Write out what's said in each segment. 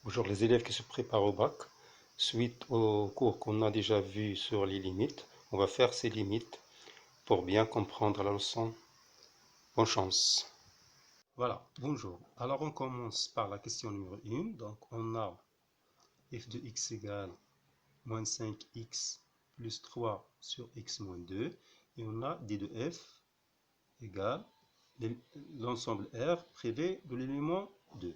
Bonjour les élèves qui se préparent au bac. Suite au cours qu'on a déjà vu sur les limites, on va faire ces limites pour bien comprendre la leçon. Bonne chance. Voilà, bonjour. Alors on commence par la question numéro 1. Donc on a f de x égale moins 5x plus 3 sur x moins 2. Et on a d de f égale l'ensemble R privé de l'élément 2.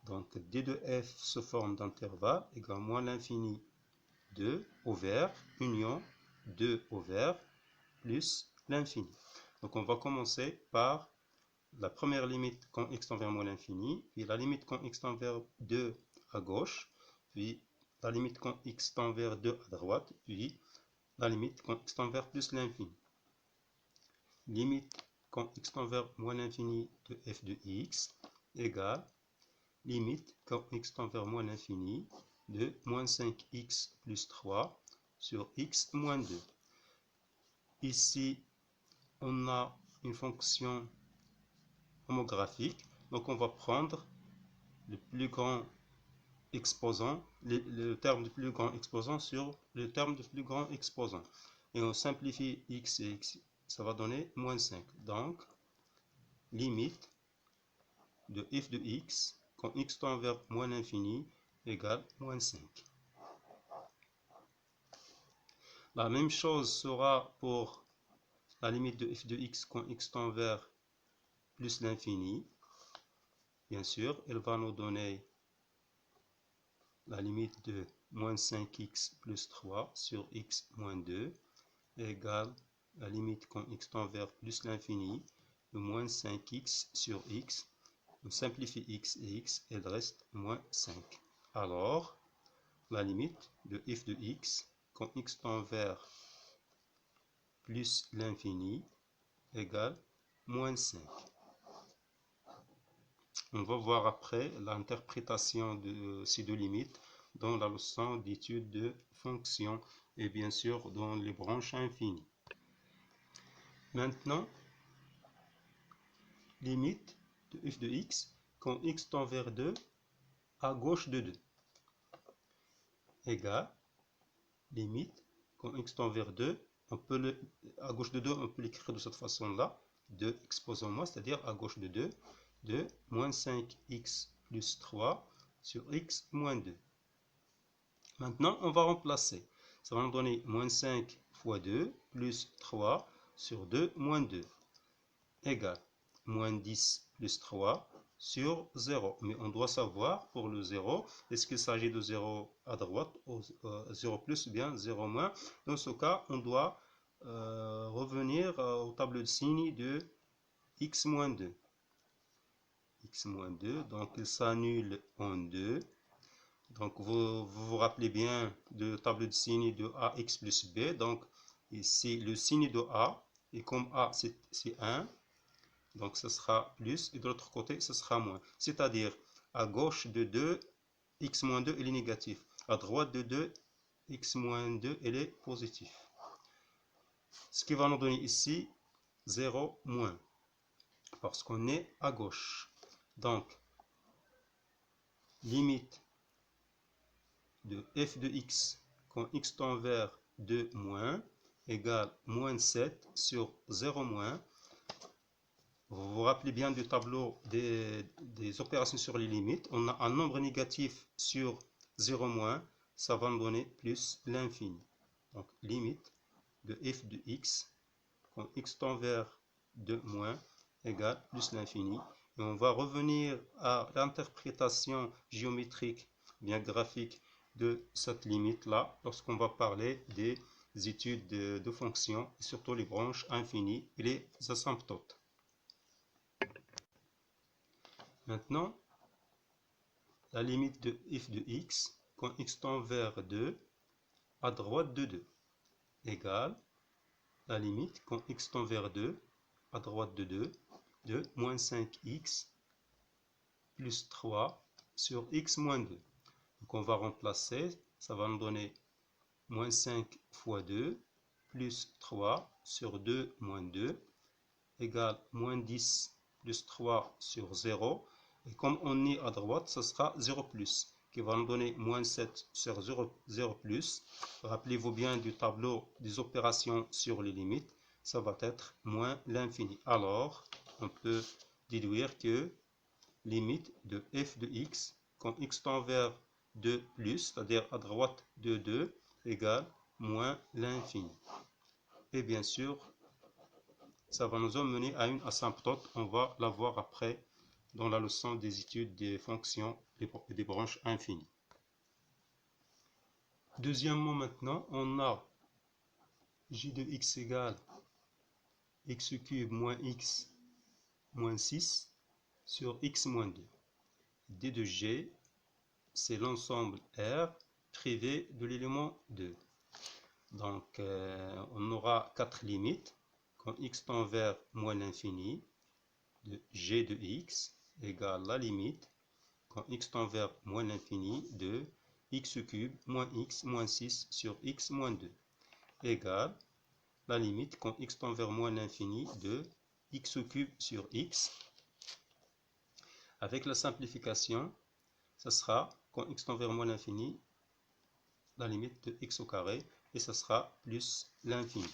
Donc d de f se forme d'intervalle égale moins l'infini 2 au vert, union 2 au vert, plus l'infini. Donc on va commencer par la première limite quand x tend vers moins l'infini, puis la limite quand x tend vers 2 à gauche, puis la limite quand x tend vers 2 à droite, puis la limite quand x tend vers plus l'infini. Limite quand x tend vers moins l'infini de f de x égale limite quand x tend vers moins l'infini de moins 5x plus 3 sur x moins 2. Ici, on a une fonction homographique, donc on va prendre le plus grand exposant, le terme de plus grand exposant sur le terme de plus grand exposant. Et on simplifie x et x, ça va donner moins 5. Donc, limite de f de x quand x tend vers moins l'infini égale moins 5. La même chose sera pour la limite de f de x quand x tend vers plus l'infini. Bien sûr, elle va nous donner la limite de moins 5x plus 3 sur x moins 2 égale la limite quand x tend vers plus l'infini de moins 5x sur x. On simplifie x et x, et il reste moins 5. Alors, la limite de f de x quand x tend vers plus l'infini égale moins 5. On va voir après l'interprétation de ces deux limites dans la leçon d'étude de fonctions et bien sûr dans les branches infinies. Maintenant, limite de f de x quand x tend vers 2 à gauche de 2 égale limite quand x tend vers 2, à gauche de 2, on peut l'écrire de cette façon-là, 2 exposant moins, c'est-à-dire à gauche de 2, de moins 5x plus 3 sur x moins 2. Maintenant, on va remplacer. Ça va nous donner moins 5 fois 2 plus 3 sur 2 moins 2 égale moins 10 plus 3 sur 0. Mais on doit savoir pour le 0, est-ce qu'il s'agit de 0 à droite ou 0 plus ou bien 0 moins. Dans ce cas, on doit revenir au tableau de signe de x moins 2. X moins 2, donc il s'annule en 2. Donc vous rappelez bien du tableau de signe de ax plus b. Donc ici le signe de a, et comme a c'est 1, donc ce sera plus, et de l'autre côté ce sera moins. C'est-à-dire à gauche de 2, x moins 2 il est négatif. À droite de 2, x moins 2 il est positif. Ce qui va nous donner ici 0 moins, parce qu'on est à gauche. Donc limite de f de x quand x tend vers 2 moins égale moins 7 sur 0 moins. Vous vous rappelez bien du tableau des opérations sur les limites. On a un nombre négatif sur 0 moins, ça va nous donner plus l'infini. Donc limite de f de x quand x tend vers 2 moins égale plus l'infini. Et on va revenir à l'interprétation géométrique, bien graphique, de cette limite-là lorsqu'on va parler des études de fonctions, et surtout les branches infinies et les asymptotes. Maintenant, la limite de f de x quand x tend vers 2 à droite de 2 égale la limite quand x tend vers 2 à droite de 2 de moins 5x plus 3 sur x moins 2. Donc on va remplacer, ça va nous donner moins 5 fois 2 plus 3 sur 2 moins 2 égale moins 10 plus 3 sur 0. Et comme on est à droite, ce sera 0 plus, qui va nous donner moins 7 sur 0 plus. Rappelez-vous bien du tableau des opérations sur les limites, ça va être moins l'infini. Alors, on peut déduire que limite de f de x, quand x tend vers 2 plus, c'est-à-dire à droite de 2, égale moins l'infini. Et bien sûr, ça va nous emmener à une asymptote, on va la voir après dans la leçon des études des fonctions et des branches infinies. Deuxièmement, maintenant, on a j de x égale x cube moins x moins 6 sur x moins 2. d de g, c'est l'ensemble R privé de l'élément 2. Donc, on aura 4 limites. Quand x tend vers moins l'infini, de g de x égale la limite, quand x tend vers moins l'infini, de x cube moins x moins 6 sur x moins 2, égale la limite, quand x tend vers moins l'infini, de x cube sur x. Avec la simplification, ça sera, quand x tend vers moins l'infini, la limite de x au carré, et ça sera plus l'infini.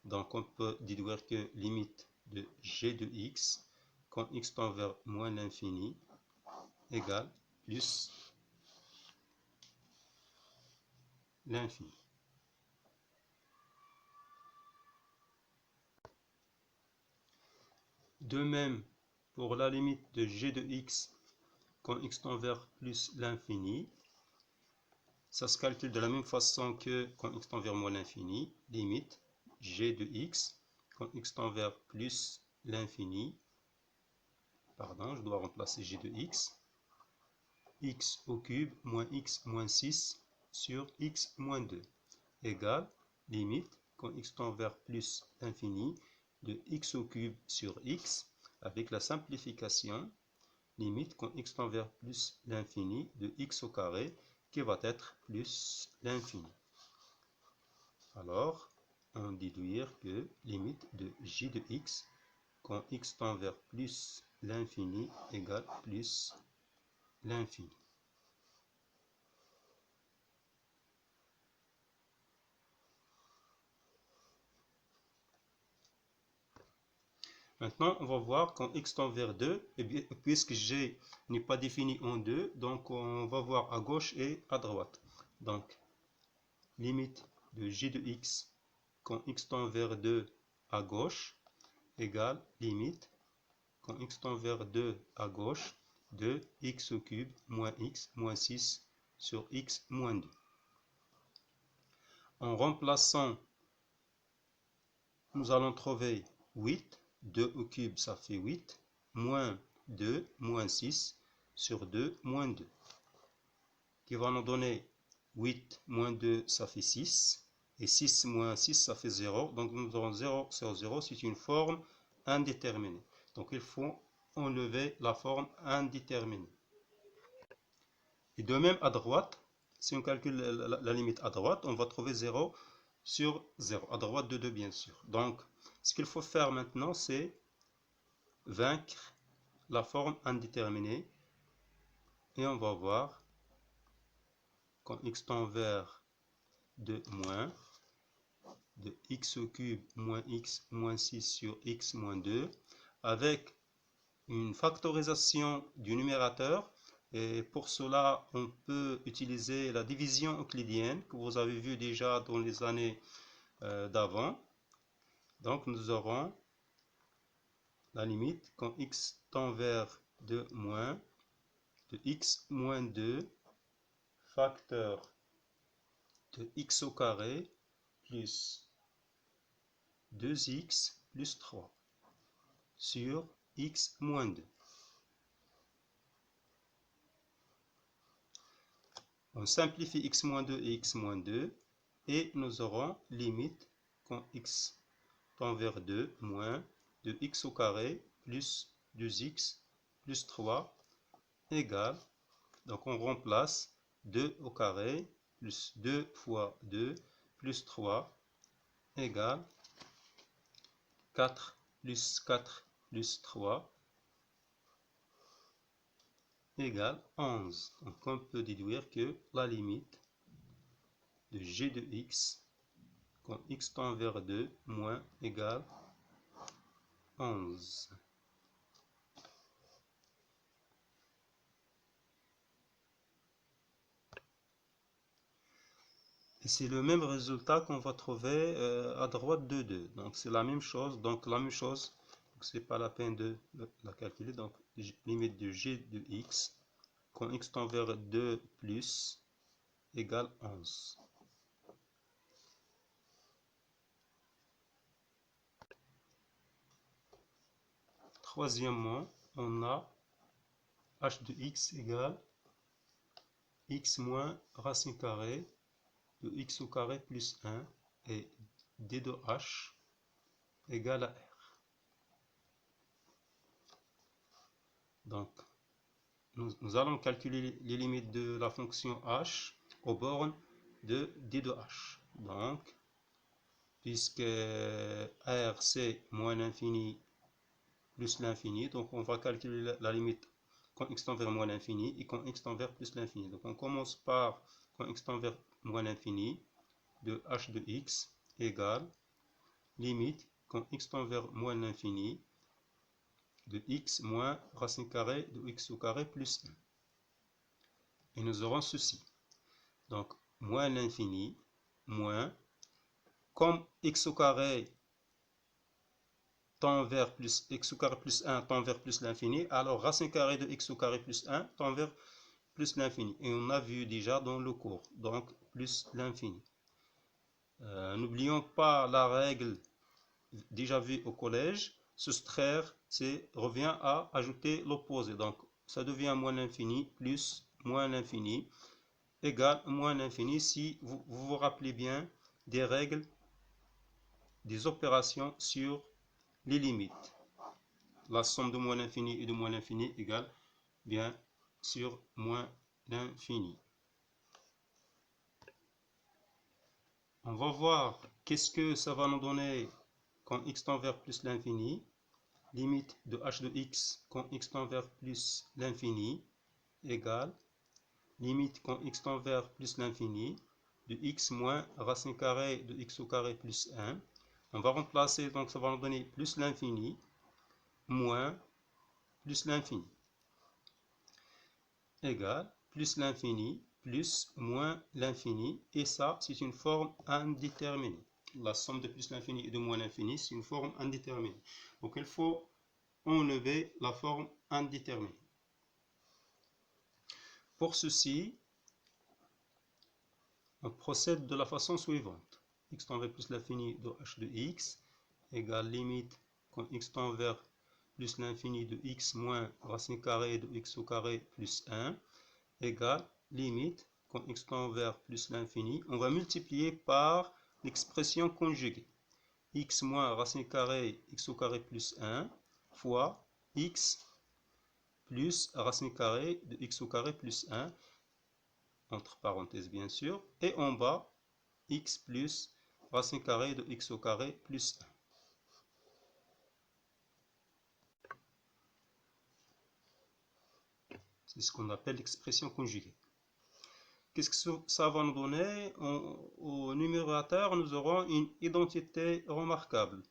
Donc on peut déduire que limite de g de x, quand x tend vers moins l'infini, égale plus l'infini. De même, pour la limite de g de x, quand x tend vers plus l'infini, ça se calcule de la même façon que quand x tend vers moins l'infini, limite g de x, quand x tend vers plus l'infini, pardon, je dois remplacer g de x au cube moins x moins 6 sur x moins 2, égale limite, quand x tend vers plus l'infini, de x au cube sur x, avec la simplification, limite, quand x tend vers plus l'infini, de x au carré, qui va être plus l'infini. Alors, on déduire que limite de j de x, quand x tend vers plus l'infini, égale plus l'infini. Maintenant, on va voir quand x tend vers 2, et bien, puisque g n'est pas défini en 2, donc on va voir à gauche et à droite. Donc, limite de j de x quand x tend vers 2 à gauche égale limite quand x tend vers 2 à gauche de x au cube moins x moins 6 sur x moins 2. En remplaçant, nous allons trouver 8. 2 au cube, ça fait 8. Moins 2, moins 6 sur 2, moins 2. Qui va nous donner 8 moins 2, ça fait 6. Et 6 moins 6, ça fait 0. Donc nous aurons 0 sur 0. C'est une forme indéterminée. Donc il faut enlever la forme indéterminée. Et de même à droite, si on calcule la limite à droite, on va trouver 0 sur 0. À droite de 2, bien sûr. Donc ce qu'il faut faire maintenant, c'est vaincre la forme indéterminée. Et on va voir quand x tend vers 2 moins de x au cube moins x moins 6 sur x moins 2 avec une factorisation du numérateur. Et pour cela, on peut utiliser la division euclidienne que vous avez vu déjà dans les années d'avant. Donc nous aurons la limite quand x tend vers 2 moins de x moins 2 facteur de x au carré plus 2x plus 3 sur x moins 2. On simplifie x moins 2 et x moins 2 et nous aurons limite quand x tend vers 2 moins de x au carré plus 2x plus 3 égale, donc on remplace 2 au carré plus 2 fois 2 plus 3 égale 4 plus 4 plus 3 égale 11. Donc on peut déduire que la limite de g de x quand x tend vers 2 moins égale 11. Et c'est le même résultat qu'on va trouver à droite de 2. Donc c'est la même chose. Donc la même chose, c'est pas la peine de la calculer. Donc limite de g de x quand x tend vers 2 plus égale 11. Troisièmement, on a h de x égale x moins racine carrée de x au carré plus 1 et d de h égale à r. Donc, nous allons calculer les limites de la fonction h aux bornes de d de h. Donc, puisque r c'est moins l'infini plus l'infini, donc on va calculer la limite quand x tend vers moins l'infini et quand x tend vers plus l'infini. Donc on commence par quand x tend vers moins l'infini de h de x égale limite quand x tend vers moins l'infini de x moins racine carrée de x au carré plus 1. Et nous aurons ceci. Donc moins l'infini moins, comme x au carré tend vers plus x au carré plus 1 tend vers plus l'infini, alors racine carrée de x au carré plus 1 tend vers plus l'infini. Et on a vu déjà dans le cours, donc plus l'infini. N'oublions pas la règle déjà vue au collège. Soustraire, c'est revient à ajouter l'opposé. Donc ça devient moins l'infini plus moins l'infini égale moins l'infini si vous vous rappelez bien des règles des opérations sur les limites. La somme de moins l'infini et de moins l'infini égale bien sûr moins l'infini. On va voir qu'est-ce que ça va nous donner quand x tend vers plus l'infini. Limite de h de x quand x tend vers plus l'infini égale limite quand x tend vers plus l'infini de x moins racine carrée de x au carré plus 1. On va remplacer, donc ça va nous donner plus l'infini moins plus l'infini égale plus l'infini plus moins l'infini, et ça c'est une forme indéterminée. La somme de plus l'infini et de moins l'infini, c'est une forme indéterminée. Donc il faut enlever la forme indéterminée. Pour ceci, on procède de la façon suivante. X tend vers plus l'infini de h de x égale limite quand x tend vers plus l'infini de x moins racine carrée de x au carré plus 1 égale limite quand x tend vers plus l'infini. On va multiplier par l'expression conjuguée. X moins racine carrée x au carré plus 1 fois x plus racine carrée de x au carré plus 1, entre parenthèses bien sûr, et en bas, x plus racine carrée de x au carré plus 1. C'est ce qu'on appelle l'expression conjuguée. Qu'est-ce que ça va nous donner? Au numérateur, nous aurons une identité remarquable.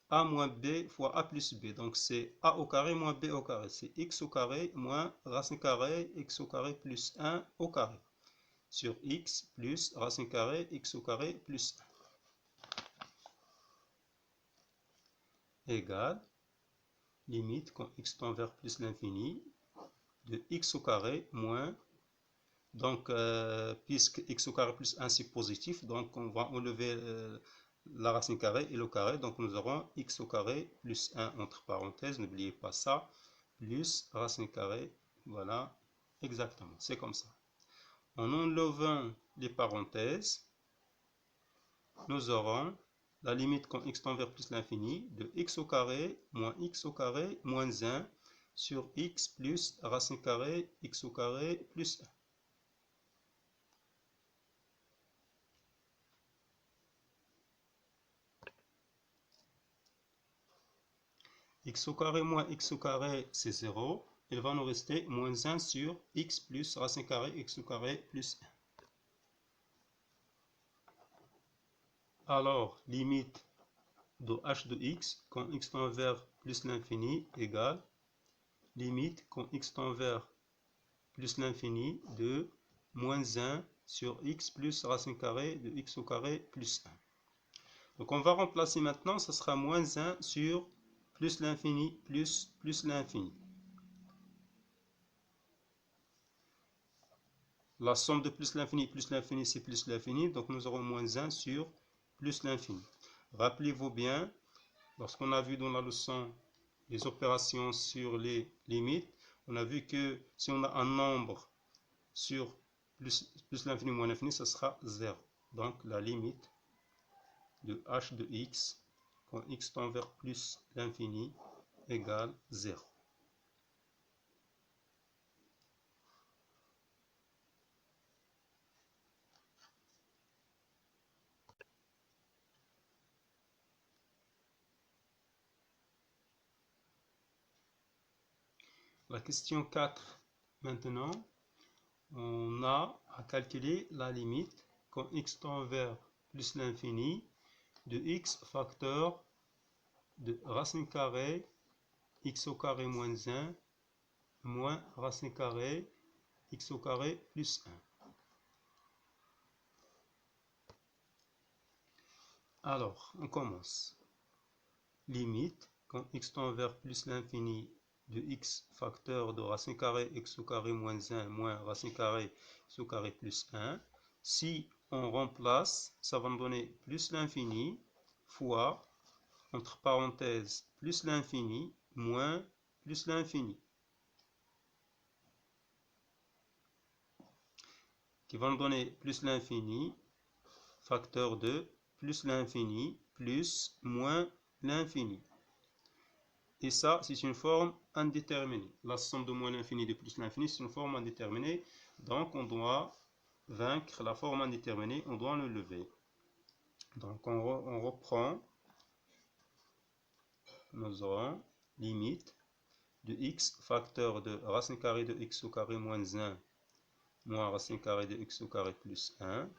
A moins B fois A plus B. Donc c'est A au carré moins B au carré. C'est x au carré moins racine carrée x au carré plus 1 au carré. Sur x plus racine carrée x au carré plus 1. Égale limite quand x tend vers plus l'infini de x au carré moins, donc puisque x au carré plus 1 c'est positif, donc on va enlever la racine carrée et le carré, donc nous aurons x au carré plus 1 entre parenthèses, n'oubliez pas ça, plus racine carrée, voilà, exactement, c'est comme ça. En enlevant les parenthèses, nous aurons la limite quand x tend vers plus l'infini de x au carré moins -1 sur x plus racine carrée x au carré plus 1. X au carré moins x au carré, c'est 0. il va nous rester moins 1 sur x plus racine carrée x au carré plus 1. Alors, limite de h de x quand x tend vers plus l'infini égale limite quand x tend vers plus l'infini de moins 1 sur x plus racine carrée de x au carré plus 1. Donc on va remplacer maintenant, ce sera moins 1 sur plus l'infini plus l'infini. La somme de plus l'infini, c'est plus l'infini, donc nous aurons moins 1 sur plus l'infini. Rappelez-vous bien, lorsqu'on a vu dans la leçon les opérations sur les limites, on a vu que si on a un nombre sur plus l'infini moins l'infini, ce sera 0. Donc la limite de h de x, quand x tend vers plus l'infini, égale 0. La question 4, maintenant, on a à calculer la limite quand x tend vers plus l'infini de x facteur de racine carrée x au carré moins 1 moins racine carrée x au carré plus 1. Alors, on commence. Limite quand x tend vers plus l'infini de x facteur de racine carrée x au carré moins 1 moins racine carrée x au carré plus 1. Si on remplace, ça va me donner plus l'infini fois, entre parenthèses, plus l'infini moins plus l'infini, qui va me donner plus l'infini facteur de plus l'infini plus moins l'infini. Et ça, c'est une forme indéterminée. La somme de moins l'infini de plus l'infini, c'est une forme indéterminée. Donc, on doit vaincre la forme indéterminée, on doit le lever. Donc, on reprend. Nous aurons limite de x facteur de racine carrée de x au carré moins 1 moins racine carrée de x au carré plus 1,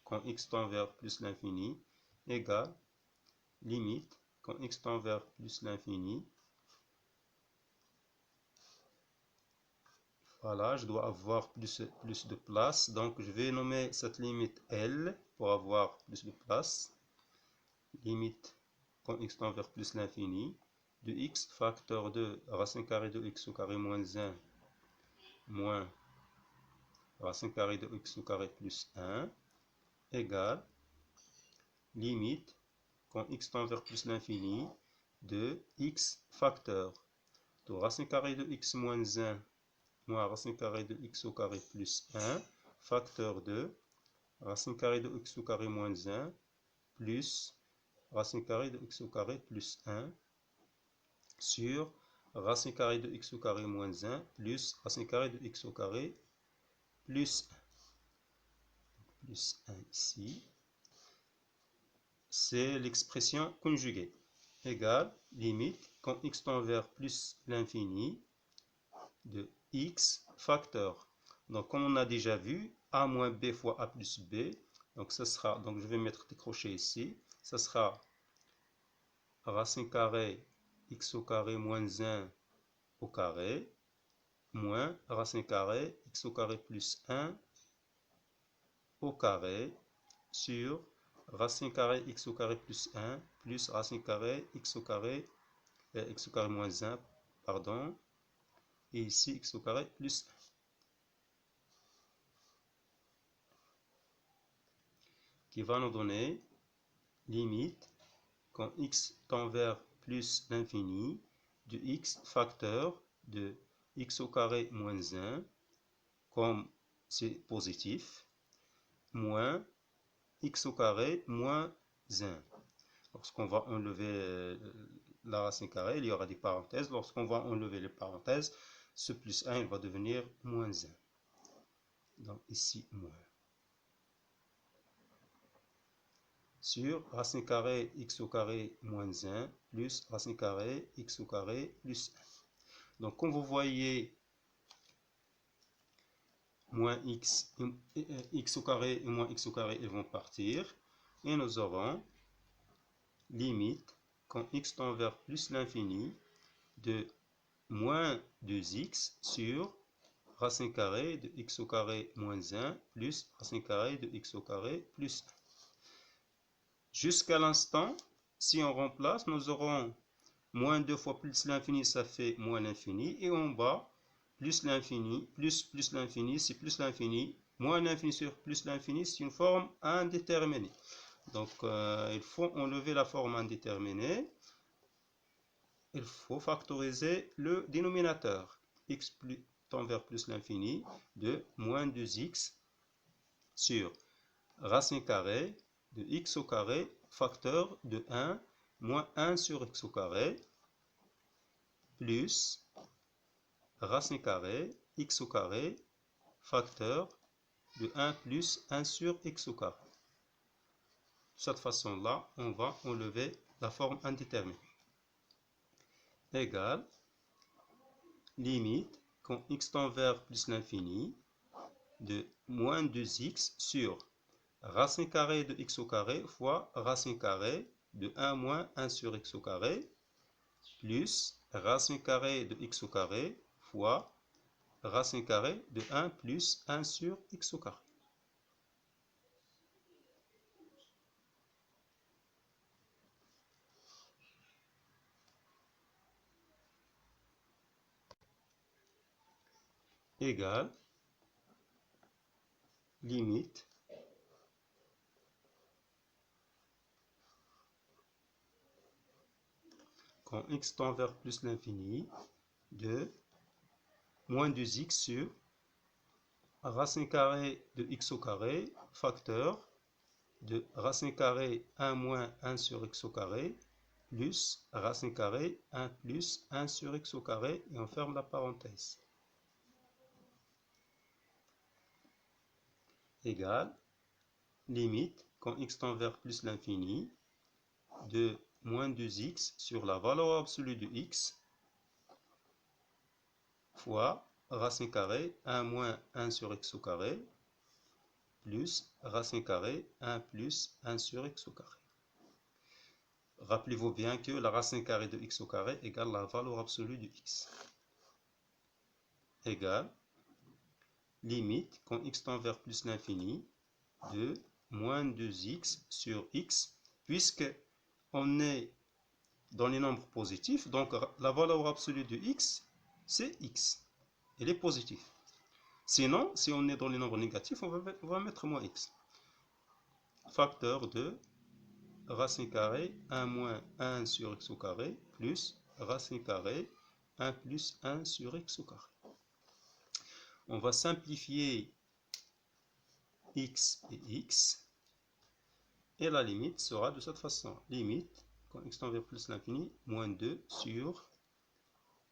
quand x tend vers plus l'infini, égale limite quand x tend vers plus l'infini. Voilà, je dois avoir plus de place, donc je vais nommer cette limite L pour avoir plus de place. Limite quand x tend vers plus l'infini de x facteur de racine carrée de x au carré moins 1 moins racine carrée de x au carré plus 1 égale limite quand x tend vers plus l'infini de x facteur de racine carrée de x moins 1 moins racine carrée de x au carré plus 1 facteur de racine carrée de x au carré moins 1 plus racine carrée de x au carré plus 1 sur racine carrée de x au carré moins 1 plus racine carrée de x au carré plus 1 ici. C'est l'expression conjuguée. Égale limite quand x tend vers plus l'infini de x facteur. Donc comme on a déjà vu, a moins b fois a plus b. Donc ce sera, donc je vais mettre des crochets ici. Ce sera racine carrée x au carré moins 1 au carré moins racine carrée x au carré plus 1 au carré sur racine carrée x au carré plus 1 plus racine carrée x au carré moins 1, pardon, et ici x au carré plus 1. Qui va nous donner limite quand x tend vers plus l'infini de x facteur de x au carré moins 1, comme c'est positif, moins x au carré moins 1. Lorsqu'on va enlever la racine carrée, il y aura des parenthèses. Lorsqu'on va enlever les parenthèses, ce plus 1 il va devenir moins 1. Donc ici, moins. Sur racine carrée x au carré moins 1 plus racine carrée x au carré plus 1. Donc, comme vous voyez, moins x au carré et moins x au carré, ils vont partir. Et nous aurons limite, quand x tend vers plus l'infini, de moins 2x sur racine carrée de x au carré moins 1 plus racine carrée de x au carré plus 1. Jusqu'à l'instant, si on remplace, nous aurons moins 2 fois plus l'infini, ça fait moins l'infini. Et en bas, plus l'infini, plus l'infini, c'est plus l'infini. Moins l'infini sur plus l'infini, c'est une forme indéterminée. Donc, il faut enlever la forme indéterminée. Il faut factoriser le dénominateur. X tend vers plus l'infini de moins 2x sur racine carrée de x au carré facteur de 1 moins 1 sur x au carré plus racine carrée x au carré facteur de 1 plus 1 sur x au carré. De cette façon-là, on va enlever la forme indéterminée. Égale limite quand x tend vers plus l'infini de moins 2x sur racine carrée de x au carré fois racine carrée de 1 moins 1 sur x au carré plus racine carrée de x au carré fois racine carrée de 1 plus 1 sur x au carré. Égale limite quand x tend vers plus l'infini de moins 2x sur racine carrée de x au carré facteur de racine carrée 1 moins 1 sur x au carré plus racine carrée 1 plus 1 sur x au carré et on ferme la parenthèse. Égale limite quand x tend vers plus l'infini de moins 2x sur la valeur absolue de x fois racine carrée 1 moins 1 sur x au carré plus racine carrée 1 plus 1 sur x au carré. Rappelez-vous bien que la racine carrée de x au carré égale la valeur absolue de x. Égale limite quand x tend vers plus l'infini de moins 2x sur x, puisque on est dans les nombres positifs, donc la valeur absolue de x, c'est x. Elle est positive. Sinon, si on est dans les nombres négatifs, on va mettre moins x. Facteur de racine carrée 1 moins 1 sur x au carré plus racine carrée 1 plus 1 sur x au carré. On va simplifier x et x. Et la limite sera de cette façon. Limite, quand x tend vers plus l'infini, moins 2 sur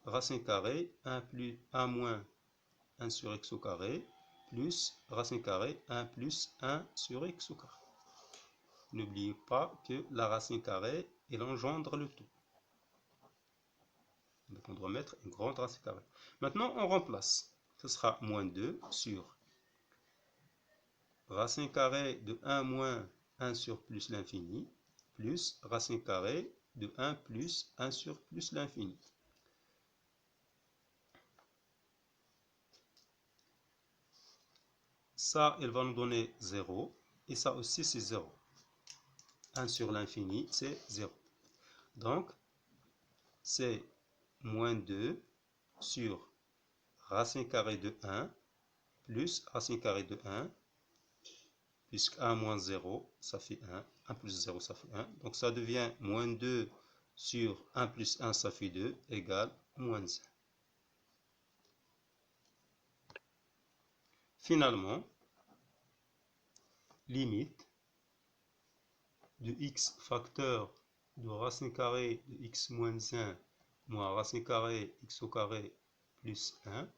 racine carrée 1 plus 1 moins 1 sur x au carré plus racine carrée 1 plus 1 sur x au carré. N'oubliez pas que la racine carrée, elle engendre le tout. Donc on doit mettre une grande racine carrée. Maintenant, on remplace. Ce sera moins 2 sur racine carrée de 1 moins 1 sur plus l'infini plus racine carrée de 1 plus 1 sur plus l'infini. Ça, il va nous donner 0. Et ça aussi, c'est 0. 1 sur l'infini, c'est 0. Donc, c'est moins 2 sur racine carrée de 1 plus racine carrée de 1, puisque 1 moins 0, ça fait 1. 1 plus 0, ça fait 1. Donc, ça devient moins 2 sur 1 plus 1, ça fait 2, égale moins 1. Finalement, limite de x facteur de racine carrée de x moins 1 moins racine carrée x au carré plus 1,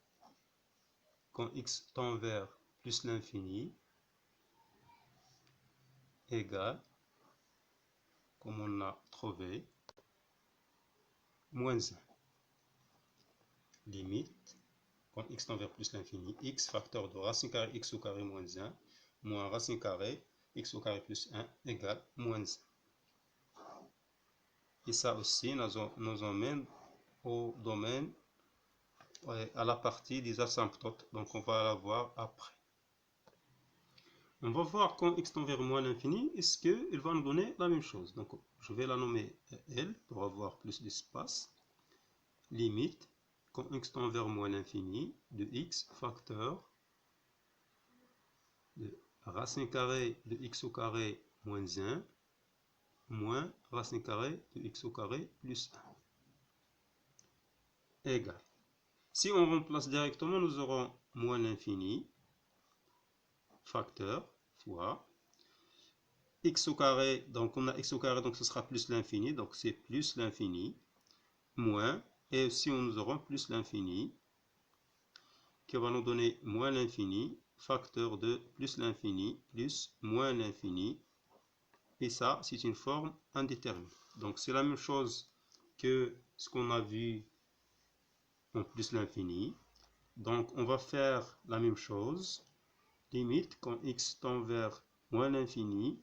quand x tend vers plus l'infini, égale, comme on l'a trouvé, moins 1. limite, quand x tend vers plus l'infini, x facteur de racine carrée x au carré moins 1, moins racine carrée x au carré plus 1 égale moins 1. Et ça aussi nous emmène au domaine, à la partie des asymptotes. Donc on va la voir après. On va voir quand x tend vers moins l'infini, est-ce qu'il va nous donner la même chose. Donc je vais la nommer L pour avoir plus d'espace. Limite, quand x tend vers moins l'infini, de x facteur de racine carrée de x au carré moins 1, moins racine carrée de x au carré plus 1, égale. Si on remplace directement, nous aurons moins l'infini, facteur, fois x au carré, donc on a x au carré, donc ce sera plus l'infini, donc c'est plus l'infini, moins, et aussi nous aurons plus l'infini, qui va nous donner moins l'infini, facteur de plus l'infini, plus moins l'infini, et ça, c'est une forme indéterminée. Donc c'est la même chose que ce qu'on a vu en plus l'infini. Donc on va faire la même chose, limite, quand x tend vers moins l'infini,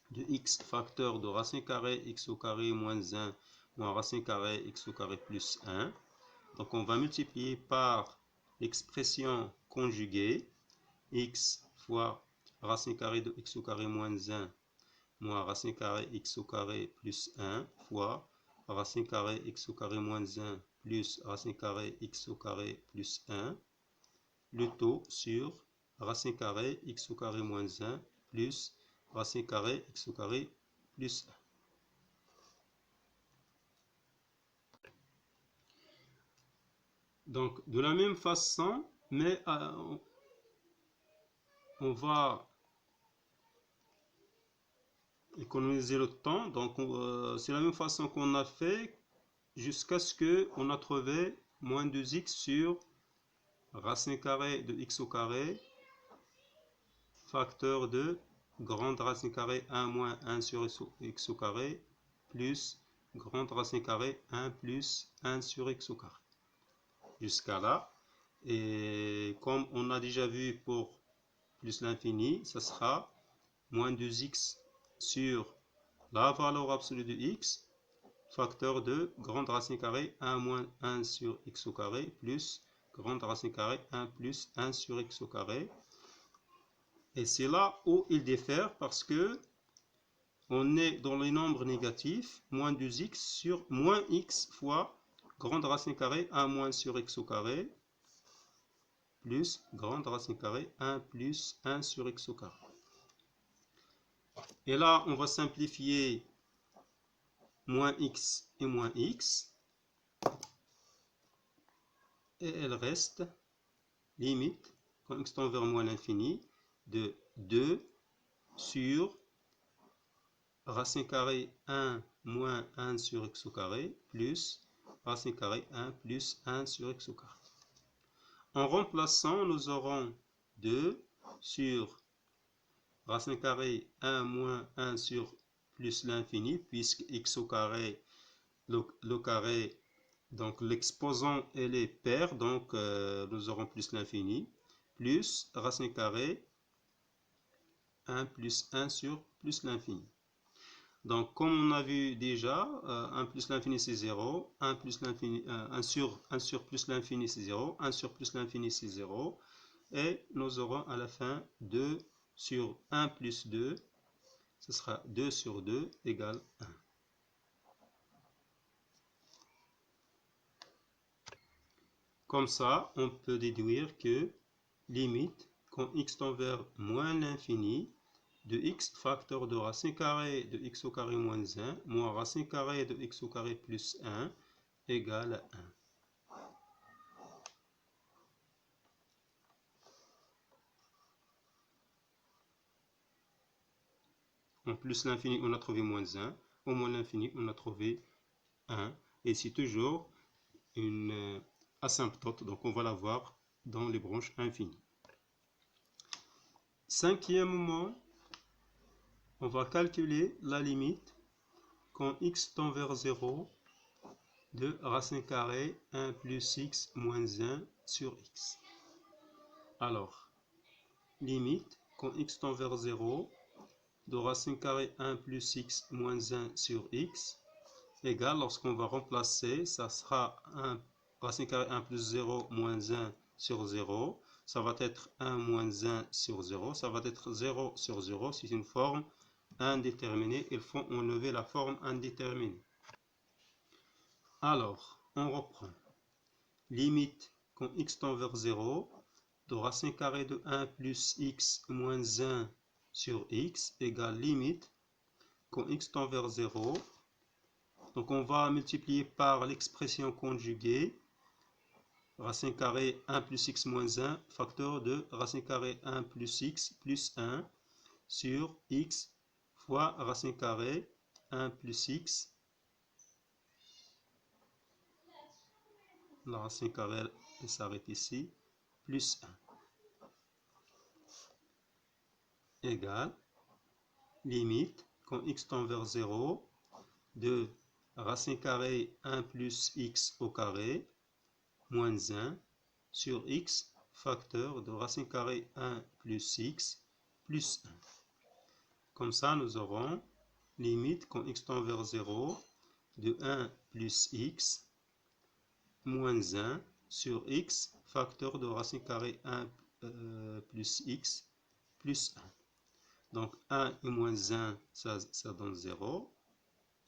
de x facteur de racine carrée x au carré moins 1 moins racine carrée x au carré plus 1. Donc on va multiplier par l'expression conjuguée x fois racine carrée de x au carré moins 1 moins racine carrée x au carré plus 1 fois racine carrée x au carré moins 1 plus racine carrée x au carré plus 1, le taux sur racine carrée x au carré moins 1 plus racine carrée x au carré plus 1. Donc, de la même façon, mais on va économiser le temps. Donc, c'est la même façon qu'on a fait jusqu'à ce qu'on a trouvé moins 2x sur racine carrée de x au carré, facteur de grande racine carrée 1 moins 1 sur x au carré, plus grande racine carrée 1 plus 1 sur x au carré. Jusqu'à là. Et comme on a déjà vu pour plus l'infini, ça sera moins 2x sur la valeur absolue de x, facteur de grande racine carrée 1 moins 1 sur x au carré, plus grande racine carrée 1 plus 1 sur x au carré. Et c'est là où il diffère parce que on est dans les nombres négatifs, moins 2x sur moins x fois grande racine carrée 1 moins sur x au carré, plus grande racine carrée 1 plus 1 sur x au carré. Et là, on va simplifier moins x et moins x. Et elle reste, limite, quand x tend vers moins l'infini, de 2 sur racine carrée 1 moins 1 sur x au carré, plus racine carrée 1 plus 1 sur x au carré. En remplaçant, nous aurons 2 sur racine carrée 1 moins 1 sur plus l'infini, puisque x au carré, le carré, donc l'exposant elle est paire, donc nous aurons plus l'infini, plus racine carrée 1 plus 1 sur plus l'infini. Donc comme on a vu déjà, 1 plus l'infini c'est 0, 1 plus l'infini, 1 sur plus l'infini c'est 0, 1 sur plus l'infini c'est 0, et nous aurons à la fin 2 sur 1 plus 2, ce sera 2 sur 2 égale 1. Comme ça, on peut déduire que limite, quand x tend vers moins l'infini, de x facteur de racine carrée de x au carré moins 1, moins racine carrée de x au carré plus 1, égale 1. En plus l'infini, on a trouvé moins 1. Au moins l'infini, on a trouvé 1. Et c'est toujours une asymptote, donc on va la voir dans les branches infinies. Cinquièmement, on va calculer la limite quand x tend vers 0 de racine carrée 1 plus x moins 1 sur x. Alors, limite, quand x tend vers 0, de racine carrée 1 plus x moins 1 sur x, égale, lorsqu'on va remplacer, ça sera 1, racine carrée 1 plus 0 moins 1 sur 0. Ça va être 1 moins 1 sur 0. Ça va être 0 sur 0. C'est une forme indéterminée. Il faut enlever la forme indéterminée. Alors, on reprend. Limite, quand x tend vers 0, de racine carrée de 1 plus x moins 1 sur x égale limite, quand x tend vers 0. Donc on va multiplier par l'expression conjuguée, racine carrée 1 plus x moins 1, facteur de racine carrée 1 plus x plus 1 sur x fois racine carrée 1 plus x. La racine carrée s'arrête ici, plus 1. Égale, limite, quand x tend vers 0, de racine carrée 1 plus x au carré, moins 1, sur x, facteur de racine carrée 1 plus x, plus 1. Comme ça, nous aurons limite, quand x tend vers 0, de 1 plus x, moins 1 sur x, facteur de racine carrée 1 plus x, plus 1. Donc 1 et moins 1, ça donne 0.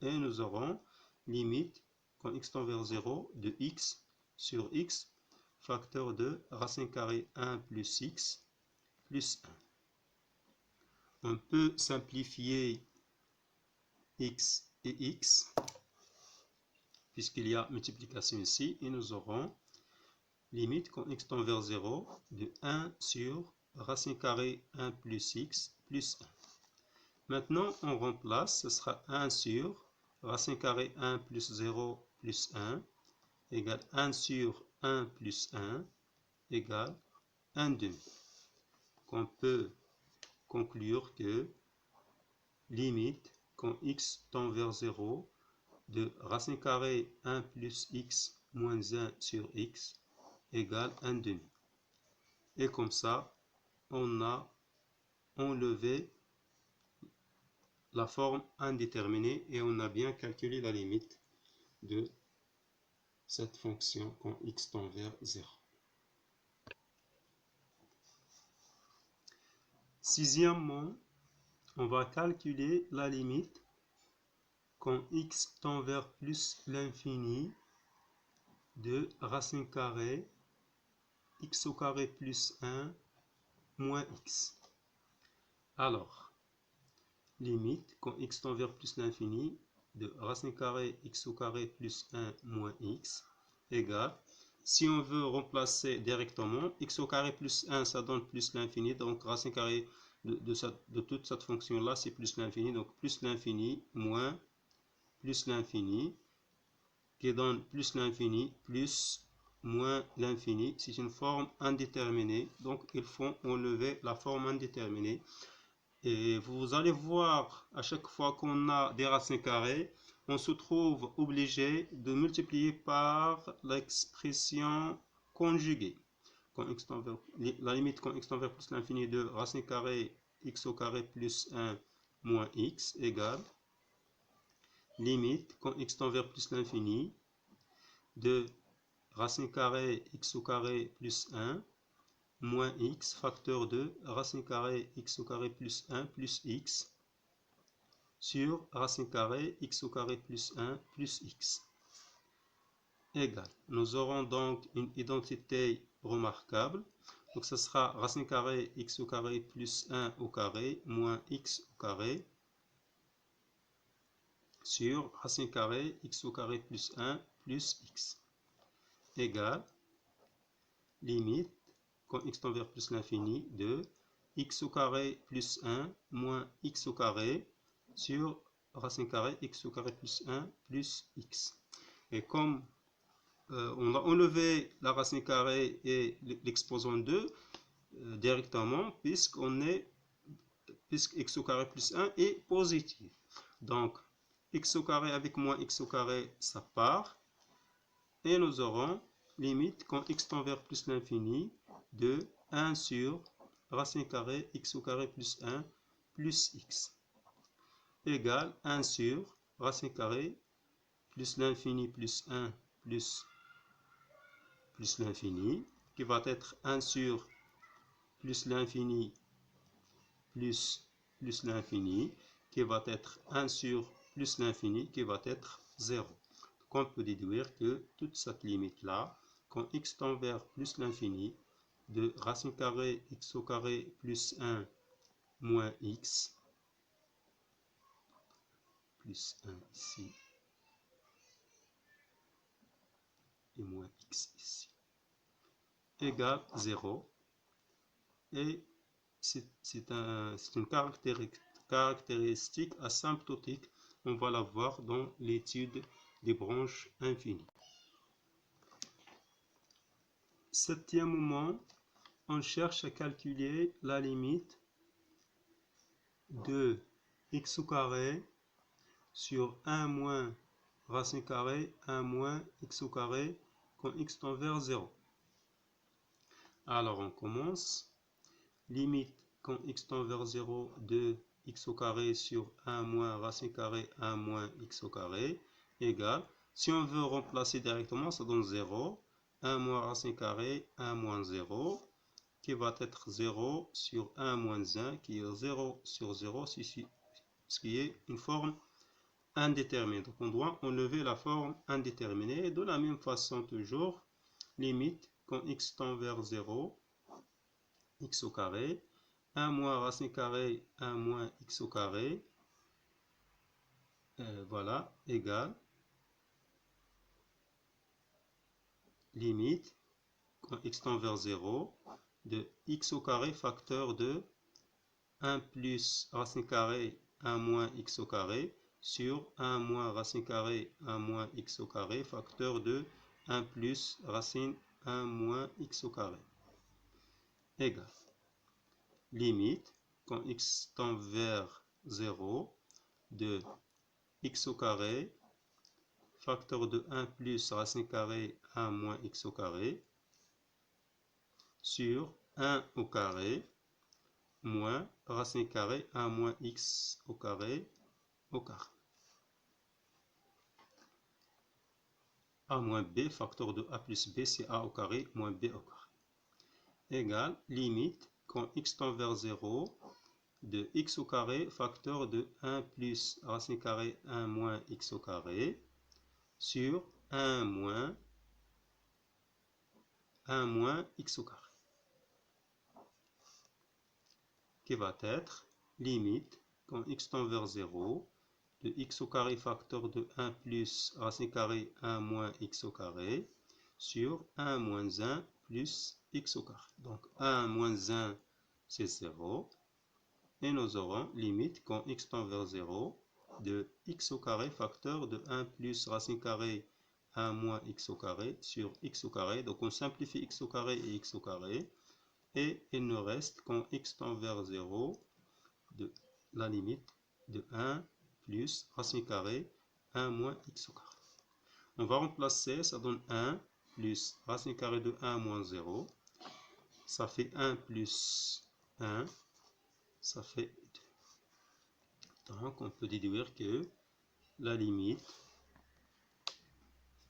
Et nous aurons limite, quand x tend vers 0, de x sur x, facteur de racine carrée 1 plus x, plus 1. On peut simplifier x et x, puisqu'il y a multiplication ici, et nous aurons limite, quand x tend vers 0, de 1 sur racine carrée 1 plus x, plus 1. Maintenant, on remplace, ce sera 1 sur racine carrée 1 plus 0 plus 1 égale 1 sur 1 plus 1 égale 1 demi. On peut conclure que limite, quand x tend vers 0, de racine carrée 1 plus x moins 1 sur x égale 1 demi. Et comme ça, on a enlevé la forme indéterminée et on a bien calculé la limite de cette fonction quand x tend vers 0. Sixièmement, on va calculer la limite quand x tend vers plus l'infini de racine carrée x au carré plus 1 moins x. Alors, limite quand x tend vers plus l'infini de racine carrée x au carré plus 1 moins x égale, si on veut remplacer directement, x au carré plus 1 ça donne plus l'infini, donc racine carrée de toute cette fonction là c'est plus l'infini, donc plus l'infini moins plus l'infini qui donne plus l'infini plus moins l'infini, c'est une forme indéterminée, donc il faut enlever la forme indéterminée. Et vous allez voir, à chaque fois qu'on a des racines carrées, on se trouve obligé de multiplier par l'expression conjuguée. Quand x tend vers, la limite quand x tend vers plus l'infini de racine carrée x au carré plus 1 moins x égale limite quand x tend vers plus l'infini de racine carrée x au carré plus 1 moins x facteur de racine carrée x au carré plus 1 plus x sur racine carrée x au carré plus 1 plus x égale. Nous aurons donc une identité remarquable. Donc ce sera racine carrée x au carré plus 1 au carré moins x au carré sur racine carrée x au carré plus 1 plus x égale limite quand x tend vers plus l'infini de x au carré plus 1 moins x au carré sur racine carrée x au carré plus 1 plus x. Et comme on a enlevé la racine carrée et l'exposant 2 directement puisque x au carré plus 1 est positif. Donc x au carré avec moins x au carré ça part Et nous aurons limite quand x tend vers plus l'infini de 1 sur racine carrée x au carré plus 1 plus x égale 1 sur racine carrée plus l'infini plus 1 plus l'infini qui va être 1 sur plus l'infini plus l'infini qui va être 1 sur plus l'infini qui va être 0. Donc on peut déduire que toute cette limite-là, quand x tend vers plus l'infini, de racine carrée x au carré plus 1 moins x, plus 1 ici, et moins x ici, égale 0. Et c'est une caractéristique asymptotique. On va la voir dans l'étude des branches infinies. Septième moment, on cherche à calculer la limite de x au carré sur 1 moins racine carrée 1 moins x au carré quand x tend vers 0. Alors on commence. Limite quand x tend vers 0 de x au carré sur 1 moins racine carrée 1 moins x au carré égale, si on veut remplacer directement, ça donne 0, 1 moins racine carrée 1 moins 0, qui va être 0 sur 1 moins 1, qui est 0 sur 0, ce qui est une forme indéterminée. Donc on doit enlever la forme indéterminée. De la même façon toujours, limite quand x tend vers 0, x au carré, 1 moins racine carrée 1 moins x au carré, voilà, égale, limite, quand x tend vers 0, de x au carré facteur de 1 plus racine carrée 1 moins x au carré sur 1 moins racine carrée 1 moins x au carré facteur de 1 plus racine 1 moins x au carré, égale, limite, quand x tend vers 0, de x au carré facteur de 1 plus racine carrée 1 moins x au carré sur 1 au carré moins racine carrée 1 moins x au carré au carré. A moins b facteur de a plus b, c'est a au carré moins b au carré. Égale, limite, quand x tend vers 0, de x au carré facteur de 1 plus racine carrée 1 moins x au carré sur 1 moins x au carré, qui va être limite quand x tend vers 0 de x au carré facteur de 1 plus racine carrée 1 moins x au carré sur 1 moins 1 plus x au carré. Donc 1 moins 1 c'est 0 et nous aurons limite quand x tend vers 0 de x au carré facteur de 1 plus racine carrée 1 moins x au carré sur x au carré. Donc on simplifie x au carré et x au carré. Et il nous reste, quand x tend vers 0, de la limite de 1 plus racine carrée 1 moins x au carré. On va remplacer, ça donne 1 plus racine carrée de 1 moins 0. Ça fait 1 plus 1, ça fait 2. Donc on peut déduire que la limite,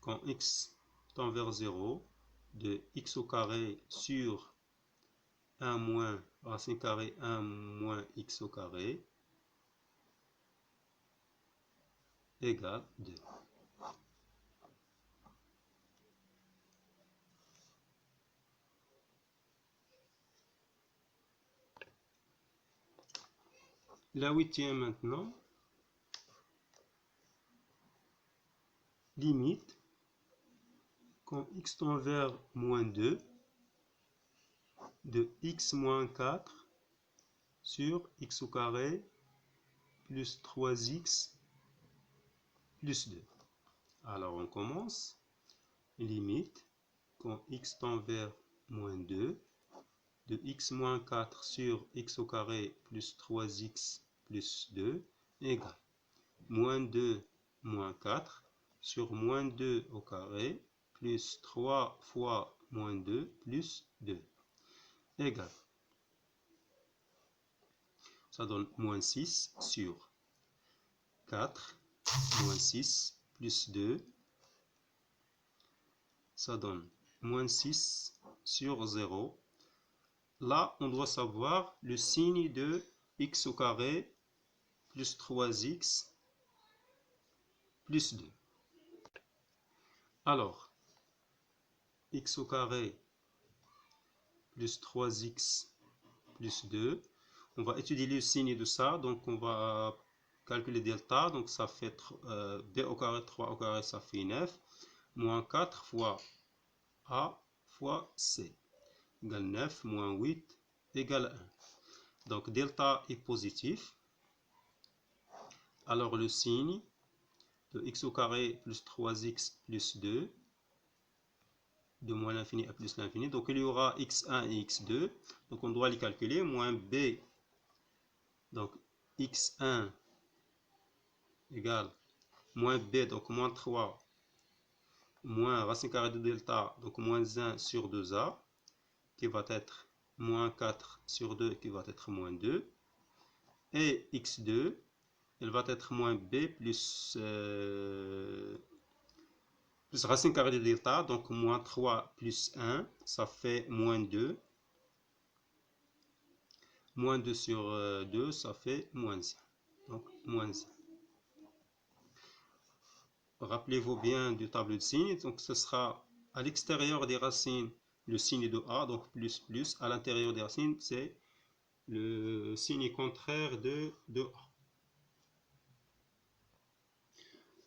quand x tend vers 0, de x au carré sur 1 moins racine carrée 1 moins x au carré égale 2. La huitième maintenant, limite, quand x tend vers moins 2, de x moins 4 sur x au carré plus 3x plus 2. Alors on commence. Limite, quand x tend vers moins 2, de x moins 4 sur x au carré plus 3x plus 2 égale moins 2 moins 4 sur moins 2 au carré plus 3 fois moins 2 plus 2 égale. Ça donne moins 6 sur 4, moins 6 plus 2. Ça donne moins 6 sur 0. Là, on doit savoir le signe de x au carré plus 3x plus 2. Alors, x au carré plus 3x plus 2. On va étudier le signe de ça. Donc, on va calculer delta. Donc, ça fait b au carré, 3 au carré, ça fait 9. Moins 4 fois a fois c égale 9 moins 8 égale 1. Donc, delta est positif. Alors, le signe de x au carré plus 3x plus 2 de moins l'infini à plus l'infini. Donc, il y aura x1 et x2. Donc, on doit les calculer. Moins b, donc x1 égale moins b, donc moins 3, moins racine carrée de delta, donc moins 1 sur 2a, qui va être moins 4 sur 2, qui va être moins 2. Et x2, elle va être moins b plus racine carrée de delta, donc moins 3 plus 1, ça fait moins 2. Moins 2 sur 2, ça fait moins 1. Donc, moins 1. Rappelez-vous bien du tableau de signes. Donc, ce sera à l'extérieur des racines le signe de A, donc plus, plus. À l'intérieur des racines, c'est le signe contraire de A.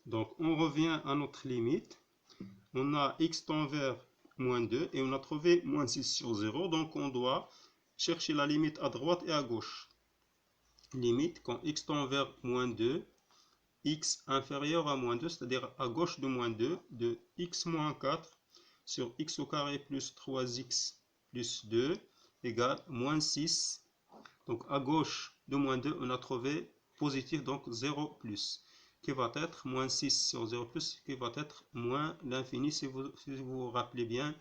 Donc, on revient à notre limite. On a x tend vers moins 2 et on a trouvé moins 6 sur 0. Donc, on doit chercher la limite à droite et à gauche. Limite, quand x tend vers moins 2, x inférieur à moins 2, c'est-à-dire à gauche de moins 2, de x moins 4 sur x au carré plus 3x plus 2 égale moins 6. Donc à gauche de moins 2, on a trouvé positif, donc 0 plus, qui va être moins 6 sur 0 plus, qui va être moins l'infini, si vous vous rappelez bien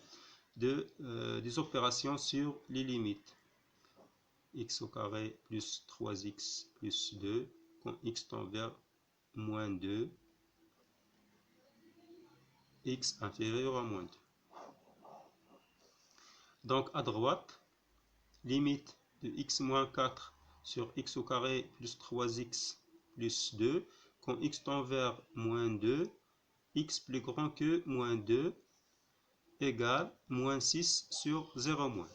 des opérations sur les limites. X au carré plus 3x plus 2, quand x tend vers moins 2, x inférieur à moins 2. Donc à droite, limite de x moins 4 sur x au carré plus 3x plus 2, quand x tend vers moins 2, x plus grand que moins 2 égale moins 6 sur 0 moins,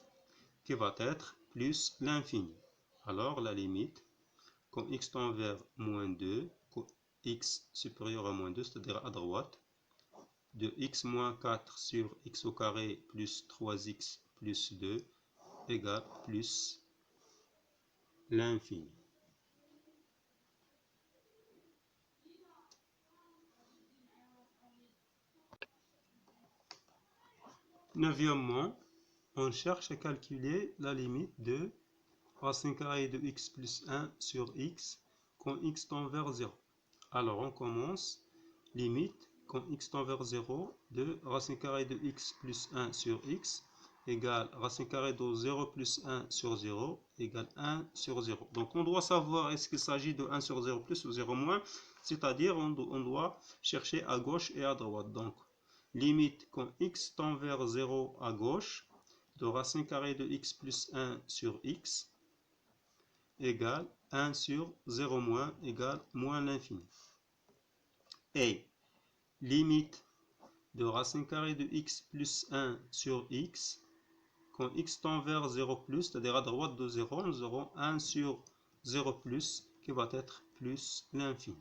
qui va être plus l'infini. Alors la limite, quand x tend vers moins 2, quand x supérieur à moins 2, c'est-à-dire à droite, de x moins 4 sur x au carré plus 3x plus 2 égale plus l'infini. Neuvièmement, on cherche à calculer la limite de racine carrée de x plus 1 sur x quand x tend vers 0. Alors on commence, limite quand x tend vers 0 de racine carrée de x plus 1 sur x égale racine carrée de 0 plus 1 sur 0 égale 1 sur 0. Donc on doit savoir est-ce qu'il s'agit de 1 sur 0 plus ou 0 moins, c'est-à-dire on doit chercher à gauche et à droite. Donc limite quand x tend vers 0 à gauche de racine carrée de x plus 1 sur x égale 1 sur 0 moins égale moins l'infini. Et limite de racine carrée de x plus 1 sur x, quand x tend vers 0 plus, c'est-à-dire à droite de 0, nous aurons 1 sur 0 plus qui va être plus l'infini.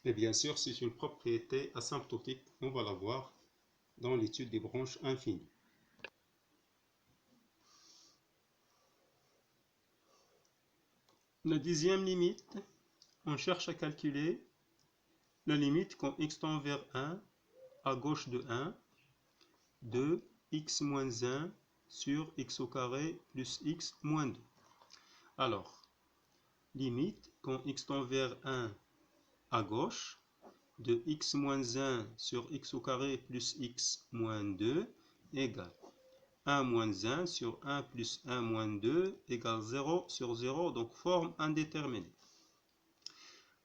Et bien sûr, c'est une propriété asymptotique, on va la voir dans l'étude des branches infinies. La dixième limite, on cherche à calculer la limite quand x tend vers 1 à gauche de 1 de x moins 1 sur x au carré plus x moins 2. Alors, limite quand x tend vers 1 à gauche de x moins 1 sur x au carré plus x moins 2 égale 1 moins 1 sur 1 plus 1 moins 2 égale 0 sur 0, donc forme indéterminée.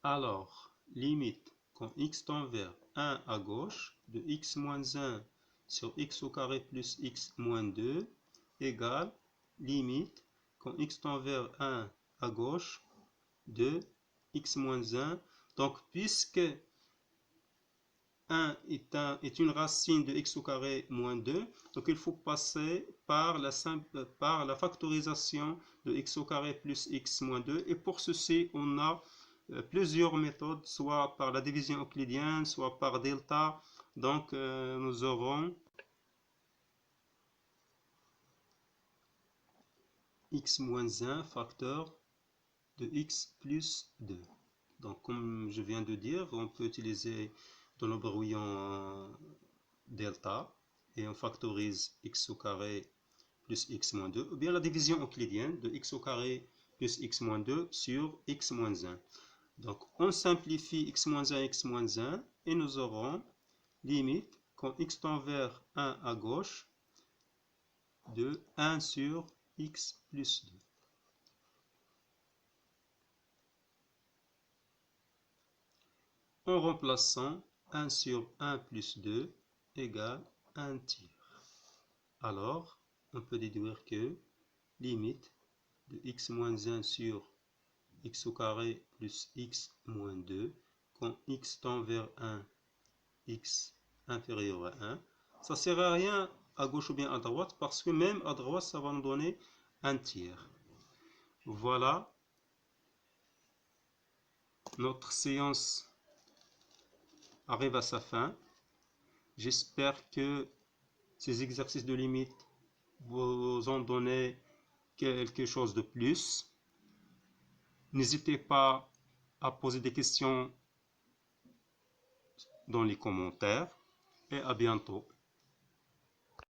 Alors, limite quand x tend vers 1 à gauche de x moins 1 sur x au carré plus x moins 2 égale limite quand x tend vers 1 à gauche de x moins 1. Donc, puisque 1 est une racine de x au carré moins 2, donc il faut passer par la factorisation de x au carré plus x moins 2. Et pour ceci, on a plusieurs méthodes, soit par la division euclidienne, soit par delta. Donc, nous aurons x moins 1 facteur de x plus 2. Donc, comme je viens de dire, on peut utiliser dans le brouillon delta et on factorise x au carré plus x moins 2, ou bien la division euclidienne de x au carré plus x moins 2 sur x moins 1. Donc, on simplifie x moins 1, x moins 1, et nous aurons limite quand x tend vers 1 à gauche de 1 sur x plus 2. En remplaçant 1 sur 1 plus 2 égale 1 tiers. Alors, on peut déduire que limite de x moins 1 sur x au carré plus x moins 2, quand x tend vers 1, x inférieur à 1, ça ne sert à rien à gauche ou bien à droite, parce que même à droite, ça va nous donner un tiers. Voilà, notre séance arrive à sa fin. J'espère que ces exercices de limite vous ont donné quelque chose de plus. N'hésitez pas à poser des questions dans les commentaires et à bientôt.